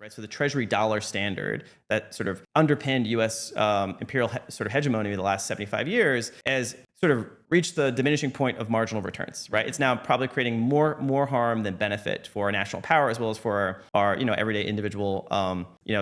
Right, so the Treasury dollar standard that sort of underpinned U.S. Imperial sort of hegemony in the last 75 years has sort of reached the diminishing point of marginal returns. Right, it's now probably creating more harm than benefit for our national power as well as for our everyday individual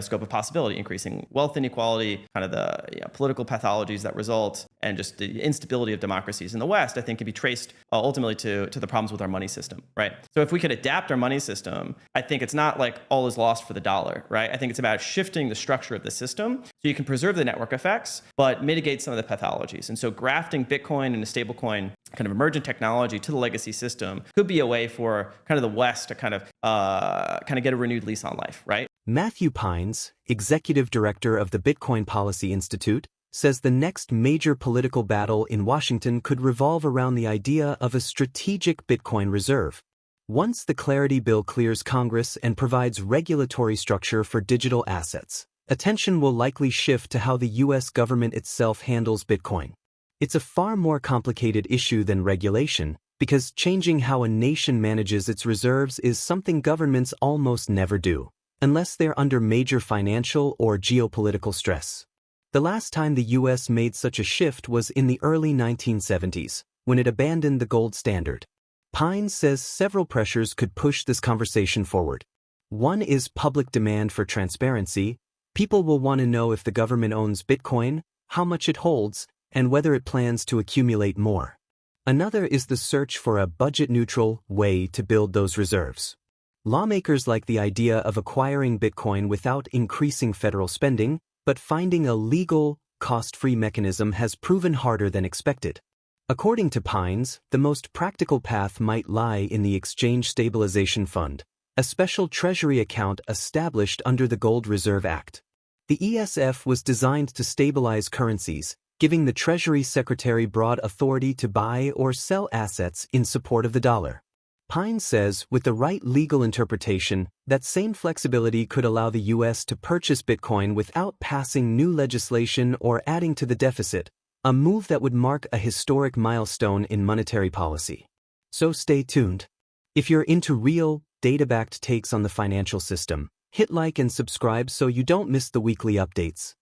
scope of possibility, increasing wealth inequality, kind of the political pathologies that result, and just the instability of democracies in the West. I think can be traced ultimately to the problems with our money system. Right, so if we could adapt our money system, I think it's not like all is lost for the dollar, right? I think it's about shifting the structure of the system so you can preserve the network effects, but mitigate some of the pathologies. And so grafting Bitcoin and a stablecoin kind of emergent technology to the legacy system could be a way for kind of the West to kind of get a renewed lease on life, right? Matthew Pines, executive director of the Bitcoin Policy Institute, says the next major political battle in Washington could revolve around the idea of a strategic Bitcoin reserve. Once the Clarity Bill clears Congress and provides regulatory structure for digital assets, attention will likely shift to how the U.S. government itself handles Bitcoin. It's a far more complicated issue than regulation, because changing how a nation manages its reserves is something governments almost never do, unless they're under major financial or geopolitical stress. The last time the U.S. made such a shift was in the early 1970s, when it abandoned the gold standard. Pines says several pressures could push this conversation forward. One is public demand for transparency. People will want to know if the government owns Bitcoin, how much it holds, and whether it plans to accumulate more. Another is the search for a budget-neutral way to build those reserves. Lawmakers like the idea of acquiring Bitcoin without increasing federal spending, but finding a legal, cost-free mechanism has proven harder than expected. According to Pines, the most practical path might lie in the Exchange Stabilization Fund, a special Treasury account established under the Gold Reserve Act. The ESF was designed to stabilize currencies, giving the Treasury Secretary broad authority to buy or sell assets in support of the dollar. Pines says, with the right legal interpretation, that same flexibility could allow the U.S. to purchase Bitcoin without passing new legislation or adding to the deficit, a move that would mark a historic milestone in monetary policy. So stay tuned. If you're into real, data-backed takes on the financial system, hit like and subscribe so you don't miss the weekly updates.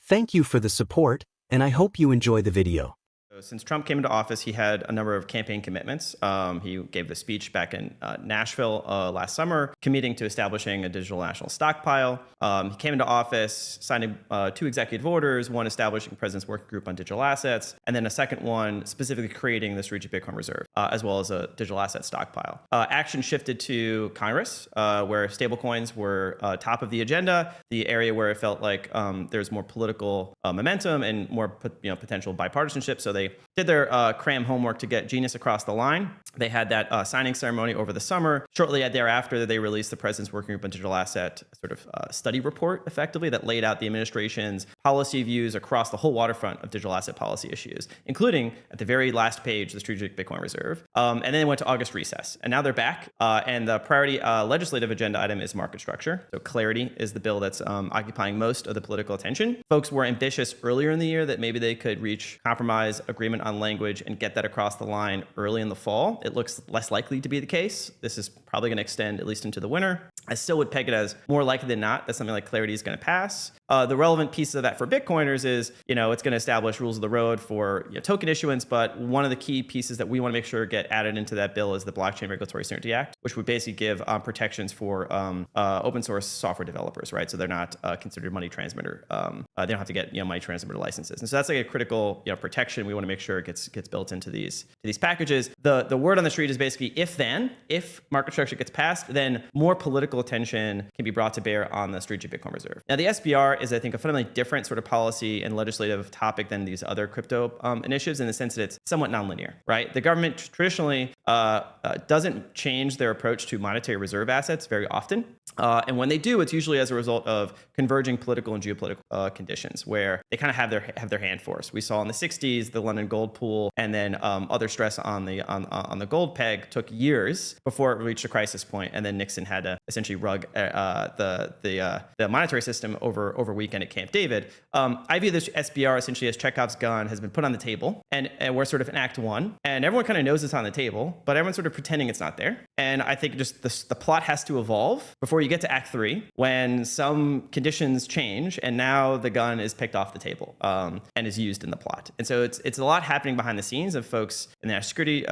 Thank you for the support, and I hope you enjoy the video. Since Trump came into office, he had a number of campaign commitments. He gave the speech back in Nashville last summer, committing to establishing a digital national stockpile. He came into office, signing 2 executive orders, one establishing the President's Working Group on Digital Assets, and then a second one specifically creating the strategic Bitcoin reserve, as well as a digital asset stockpile. Action shifted to Congress, where stablecoins were top of the agenda, the area where it felt like there's more political momentum and more potential bipartisanship. So they did their cram homework to get Genius across the line. They had that signing ceremony over the summer. Shortly thereafter, they released the President's Working Group on Digital Asset sort of study report, effectively, that laid out the administration's policy views across the whole waterfront of digital asset policy issues, including, at the very last page, the strategic Bitcoin reserve. And then they went to August recess. And now they're back. And the priority legislative agenda item is market structure. So Clarity is the bill that's occupying most of the political attention. Folks were ambitious earlier in the year that maybe they could reach compromise agreement on language and get that across the line early in the fall. It looks less likely to be the case. This is probably going to extend at least into the winter. I still would peg it as more likely than not that something like Clarity is going to pass. The relevant piece of that for Bitcoiners is, it's going to establish rules of the road for token issuance. But one of the key pieces that we want to make sure get added into that bill is the Blockchain Regulatory Certainty Act, which would basically give protections for open source software developers, right? So they're not considered money transmitter. They don't have to get money transmitter licenses. And so that's like a critical protection. We want to make sure it gets built into these packages. The word on the street is basically if market structure gets passed, then more political attention can be brought to bear on the strategic Bitcoin reserve. Now, the SBR is, I think, a fundamentally different sort of policy and legislative topic than these other crypto initiatives in the sense that it's somewhat nonlinear, right? The government traditionally doesn't change their approach to monetary reserve assets very often. And when they do, it's usually as a result of converging political and geopolitical conditions where they kind of have their hand forced. We saw in the 60s, the London gold pool, and then other stress on the gold peg took years before it reached a crisis point, and then Nixon had to essentially essentially rug the monetary system over weekend at Camp David. I view this SBR essentially as Chekhov's gun has been put on the table, and we're sort of in Act 1, and everyone kind of knows it's on the table, but everyone's sort of pretending it's not there. And I think just the plot has to evolve before you get to Act 3, when some conditions change, and now the gun is picked off the table and is used in the plot. And so it's a lot happening behind the scenes of folks in the national security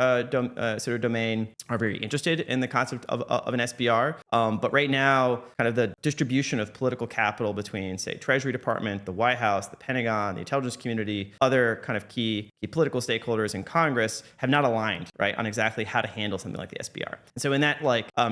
sort of domain are very interested in the concept of an SBR. But right now, kind of the distribution of political capital between, say, Treasury Department, the White House, the Pentagon, the intelligence community, other kind of key political stakeholders in Congress have not aligned, right, on exactly how to handle something like the SBR. And so in that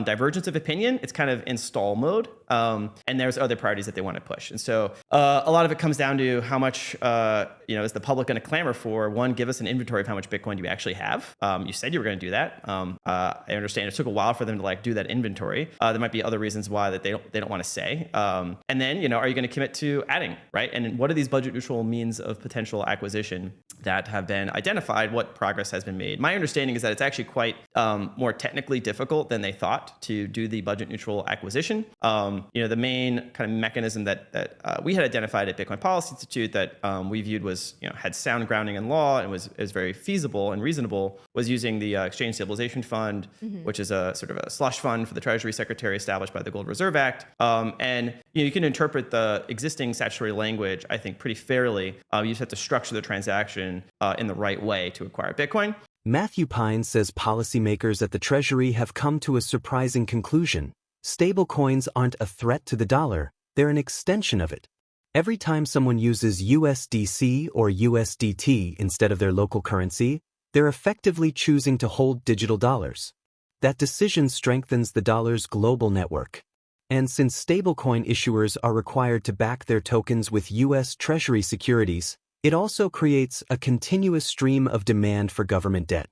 divergence of opinion, it's kind of in stall mode, and there's other priorities that they want to push. And so a lot of it comes down to how much is the public going to clamor for? One, give us an inventory of how much Bitcoin you actually have. You said you were going to do that. I understand it took a while for them to do that inventory. There might be other reasons why that they don't want to say. And then are you going to commit to adding, right? And what are these budget neutral means of potential acquisition that have been identified? What progress has been made? My understanding is that it's actually quite more technically difficult than they thought to do the budget neutral acquisition. The main kind of mechanism that we had identified at Bitcoin Policy Institute that we viewed was had sound grounding in law and was very feasible and reasonable was using the Exchange Stabilization Fund, which is a sort of a slush fund for the Treasury Secretary established by the Gold Reserve Act. And you can interpret the existing statutory language, I think, pretty fairly. You just have to structure the transaction in the right way to acquire Bitcoin. Matthew Pine says policymakers at the Treasury have come to a surprising conclusion. Stablecoins aren't a threat to the dollar, they're an extension of it. Every time someone uses USDC or USDT instead of their local currency, they're effectively choosing to hold digital dollars. That decision strengthens the dollar's global network. And since stablecoin issuers are required to back their tokens with U.S. Treasury securities, it also creates a continuous stream of demand for government debt.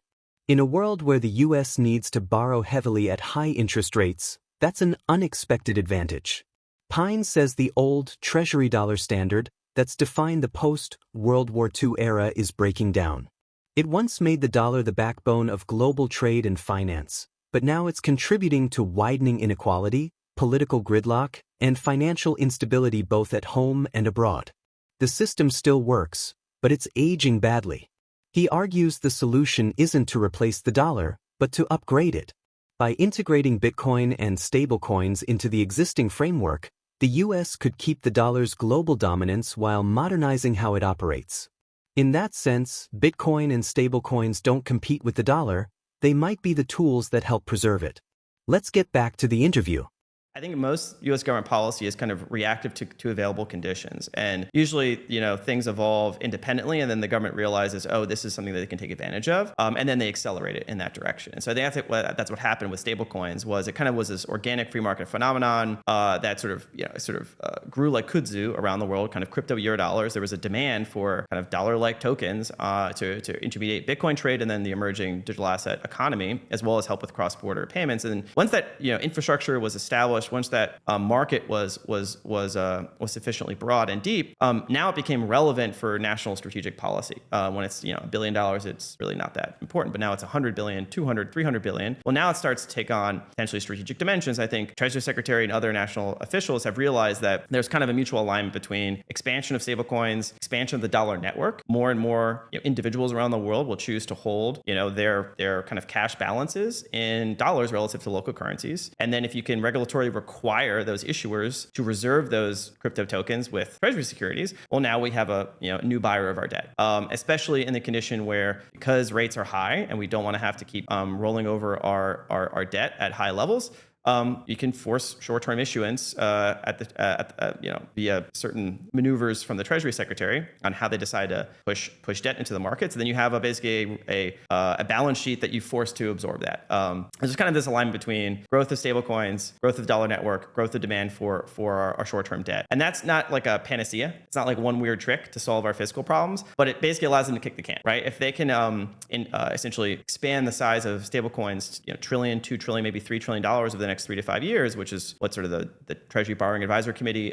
In a world where the U.S. needs to borrow heavily at high interest rates, that's an unexpected advantage. Pine says the old Treasury dollar standard that's defined the post-World War II era is breaking down. It once made the dollar the backbone of global trade and finance, but now it's contributing to widening inequality, political gridlock, and financial instability both at home and abroad. The system still works, but it's aging badly. He argues the solution isn't to replace the dollar, but to upgrade it. By integrating Bitcoin and stablecoins into the existing framework, the U.S. could keep the dollar's global dominance while modernizing how it operates. In that sense, Bitcoin and stablecoins don't compete with the dollar, they might be the tools that help preserve it. Let's get back to the interview. I think most U.S. government policy is kind of reactive to available conditions. And usually, things evolve independently, and then the government realizes, oh, this is something that they can take advantage of, and then they accelerate it in that direction. And so I think that's what happened with stablecoins was it kind of was this organic free market phenomenon that sort of grew like kudzu around the world, kind of crypto Eurodollars. There was a demand for kind of dollar-like tokens to intermediate Bitcoin trade and then the emerging digital asset economy, as well as help with cross-border payments. And once that infrastructure was established, once that market was sufficiently broad and deep, now it became relevant for national strategic policy. When it's $1 billion, it's really not that important. But now it's 100 billion, 200, 300 billion. Well, now it starts to take on potentially strategic dimensions. I think Treasury Secretary and other national officials have realized that there's kind of a mutual alignment between expansion of stablecoins, expansion of the dollar network. More and more individuals around the world will choose to hold their kind of cash balances in dollars relative to local currencies. And then if you can regulatorily require those issuers to reserve those crypto tokens with Treasury securities, well, now we have a new buyer of our debt, especially in the condition where, because rates are high and we don't want to have to keep rolling over our debt at high levels, you can force short-term issuance via certain maneuvers from the Treasury Secretary on how they decide to push debt into the markets. And then you have basically a balance sheet that you force to absorb that. There's kind of this alignment between growth of stablecoins, growth of dollar network, growth of demand for our short-term debt. And that's not like a panacea. It's not like one weird trick to solve our fiscal problems, but it basically allows them to kick the can, right? If they can essentially expand the size of stablecoins, $1 trillion, $2 trillion, maybe $3 trillion over the next next 3 to 5 years, which is what sort of the Treasury Borrowing Advisory Committee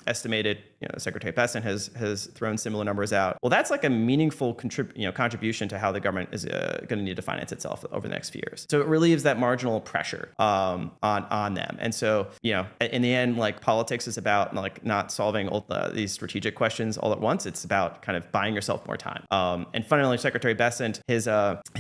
estimated. Secretary Bessent has thrown similar numbers out. Well, that's like a meaningful contribution to how the government is going to need to finance itself over the next few years. So it relieves that marginal pressure on them. And so, in the end, like politics is about like not solving these strategic questions all at once. It's about kind of buying yourself more time. And fundamentally, Secretary Bessent, his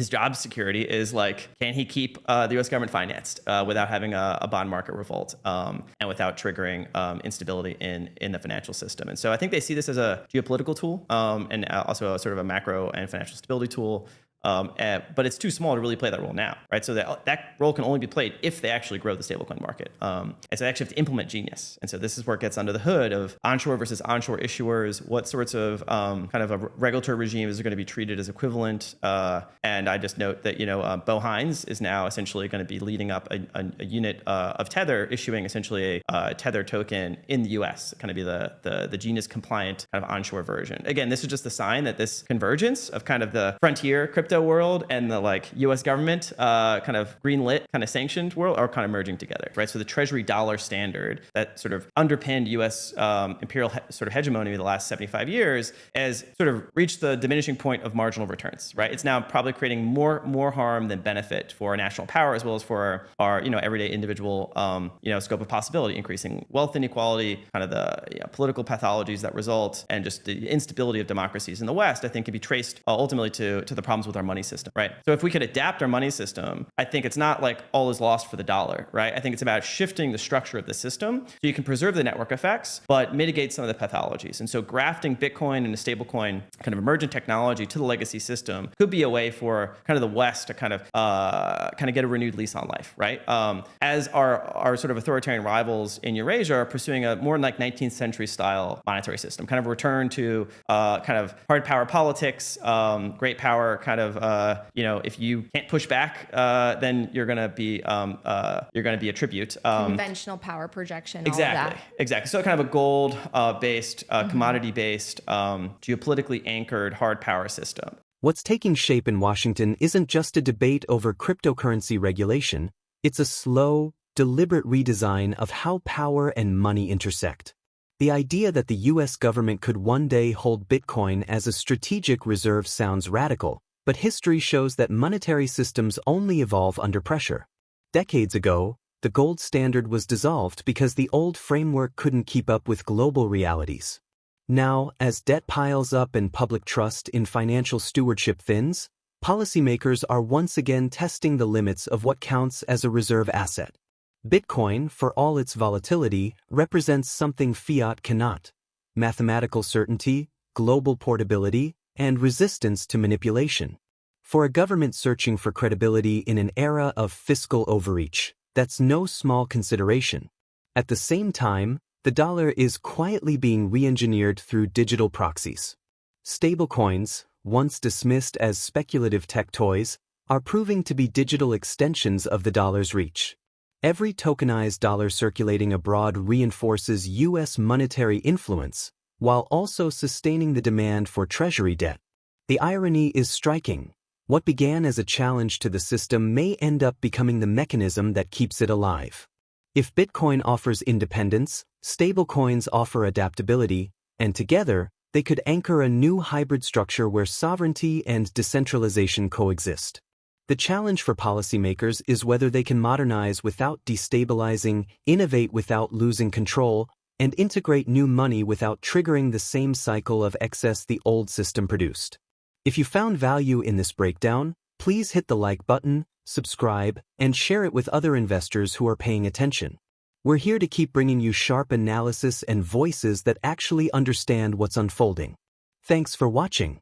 job security is like, can he keep the U.S. government financed without having a bond market revolt and without triggering instability in the financial system? And so I think they see this as a geopolitical tool and also a sort of a macro and financial stability tool. But it's too small to really play that role now, right? So that role can only be played if they actually grow the stablecoin market. And so they actually have to implement Genius. And so this is where it gets under the hood of onshore versus onshore issuers, what sorts of kind of a regulatory regimes are going to be treated as equivalent. And I just note that, Bo Hines is now essentially going to be leading up a unit of Tether, issuing essentially a Tether token in the US, kind of be the Genius compliant kind of onshore version. Again, this is just a sign that this convergence of kind of the frontier crypto world and the like U.S. government kind of green-lit, kind of sanctioned world are kind of merging together, right? So the Treasury dollar standard that sort of underpinned U.S. Imperial sort of hegemony in the last 75 years has sort of reached the diminishing point of marginal returns, right? It's now probably creating more harm than benefit for our national power as well as for our everyday individual scope of possibility, increasing wealth inequality, kind of the political pathologies that result, and just the instability of democracies in the West. I think can be traced ultimately to the problems with our money system, right? So if we could adapt our money system, I think it's not like all is lost for the dollar, right? I think it's about shifting the structure of the system so you can preserve the network effects, but mitigate some of the pathologies. And so grafting Bitcoin and a stablecoin kind of emergent technology to the legacy system could be a way for kind of the West to kind of get a renewed lease on life, right? As our sort of authoritarian rivals in Eurasia are pursuing a more like 19th century style monetary system, kind of return to kind of hard power politics, great power kind of if you can't push back, then you're gonna be a tribute. Conventional power projection. Exactly. All of that. Exactly. So kind of a gold based, commodity based, geopolitically anchored hard power system. What's taking shape in Washington isn't just a debate over cryptocurrency regulation, it's a slow, deliberate redesign of how power and money intersect. The idea that the U.S. government could one day hold Bitcoin as a strategic reserve sounds radical, but history shows that monetary systems only evolve under pressure. Decades ago, the gold standard was dissolved because the old framework couldn't keep up with global realities. Now, as debt piles up and public trust in financial stewardship thins, policymakers are once again testing the limits of what counts as a reserve asset. Bitcoin, for all its volatility, represents something fiat cannot: mathematical certainty, global portability, and resistance to manipulation. For a government searching for credibility in an era of fiscal overreach, that's no small consideration. At the same time, the dollar is quietly being re-engineered through digital proxies. Stablecoins, once dismissed as speculative tech toys, are proving to be digital extensions of the dollar's reach. Every tokenized dollar circulating abroad reinforces U.S. monetary influence, while also sustaining the demand for treasury debt. The irony is striking. What began as a challenge to the system may end up becoming the mechanism that keeps it alive. If Bitcoin offers independence, stablecoins offer adaptability, and together, they could anchor a new hybrid structure where sovereignty and decentralization coexist. The challenge for policymakers is whether they can modernize without destabilizing, innovate without losing control, and integrate new money without triggering the same cycle of excess the old system produced. If you found value in this breakdown, please hit the like button, subscribe, and share it with other investors who are paying attention. We're here to keep bringing you sharp analysis and voices that actually understand what's unfolding. Thanks for watching.